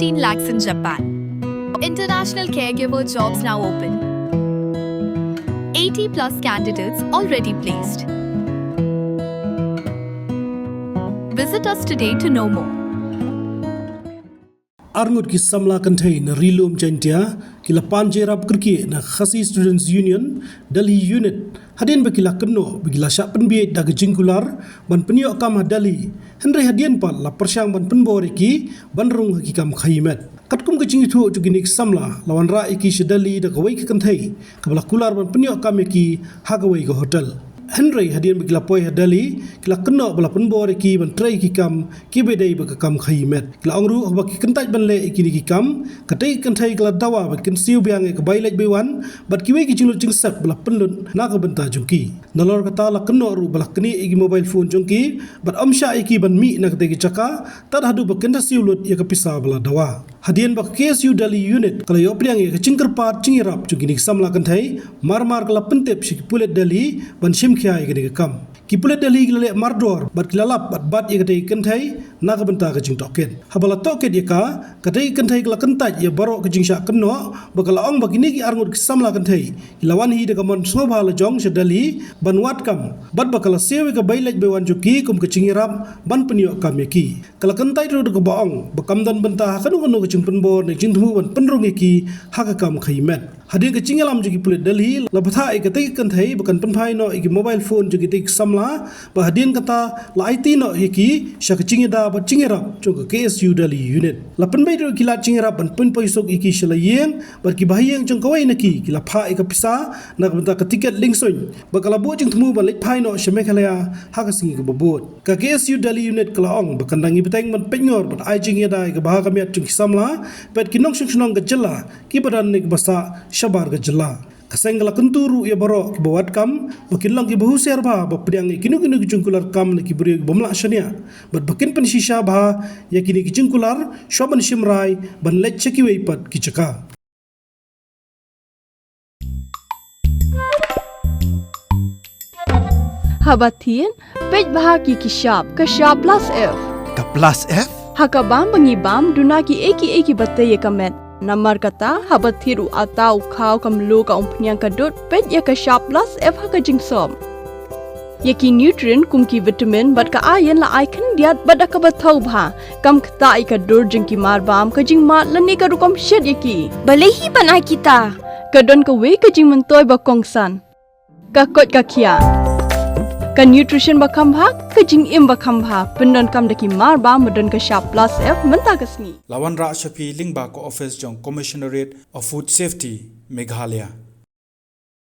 15 lakhs in Japan. International caregiver jobs now open. 80 plus candidates already placed. Visit us today to know more. Arngut ki samla kanthai na rilum chantia kila panjerap kriki na Khasi Students Union Delhi unit hadin bakila kenno bagila syak penbiet daga jingkular ban penyo kam Delhi Henry hadian pal la persyang ban penboriki ban rung hakikam khaimat katkum ke jingitu juginik samla lawan ra iki sedali daga wai ke kanthai kabala kular ban penyo kam ki hagawai ke hotel Henry hadian bagila poi Delhi kila kenno bala penboriki ban trai kikam kibedai bakam khaimat kila angru baki kentaj ban le iki kikam katai kanthai kala dawa bakin siu biang ke bailaj bewan bat kiwe ki jinglut jingsat bala penlun na ka benta jungki nalor kata la kenno ru bala kini iki mobile phone jungki bat amsha iki ban mi na katai chaka tad hadu bakin siu lut ya kapisa bala dawa hadian bak KSU Delhi unit kala yo priang ke cingkerpat cingirap jungki samla kanthai marmar kala pentep sik pulet Delhi ban sim khai ke kam kipulet Delhi gilale mardor bat kilalap bat ye katai kanthai na ka benta ka jing token habala toket ye ka katai kanthai kala kentaj ye baro ka jing sya kenno bakala ong bagini ki arngut samla kanthai lawan hi de kamon sobha la jong se Delhi ban wat kam bat bakala sewe ka bailaj bewan juki kum ka cingirap ban penyo kam ye ki kala kentaj ru de ka baong bakam dan benta kanu kanu ka jing penbor ne jing thumu ban penrong ye ki ha ka kam khaimat hadin ka cingalam juki pulet Delhi la batha ek katai kanthai bakan penphai no ek mobile phone juki tik samla ba hadin kata la IT no hiki syak cingida ba cingirap jong KSU Delhi unit la penbai ro kila cingirap ban penpoi sok iki selayeng bar ki bahayeng jong kawai naki kila pha ek pisa na benta ka tiket lingson bakala bo jing thumu ban lek phai no shemekhalaya ha ka singi ka bobot ka KSU Delhi unit kala ong bakandangi beteng ban penyor ban ai jingida ka baha kamiat jong samla pet kinong sung ka jela ki badan nek basa shabar ka jela kasengala kenturu ya baro ki bawat kam bakilang ki bahu serba ba priang kinu jungkular kam ki buri bomla shania bat bakin pen shisha ba ya kini ki jungkular shoban shimrai ban let cheki weipat ki chaka Habatin pej bahaki ki shop ka shop plus F Ka plus F? hakabam bangibam dunaki eki bataye kamet Namar kata habat thiru atau khau kamlu ka umpnyang kadut pet ya ka shop plus F ha ka jingsom yaki nutrient kum ki vitamin bat ka iron la icon diat bat ka bathau bha kam khta ai ka dur jingki mar bam ka jing ma lani ka rukom shet yaki balehi banai kita ka don ka we ka jing mentoy ba kongsan ka kot ka khia ka nutrition ba khambha ka jing im ba khambha pendon kam daki mar ba modon ka shop plus F menta ka sngi Lawan Ra Shafi Lingba ko office jong Commissionerate of Food Safety Meghalaya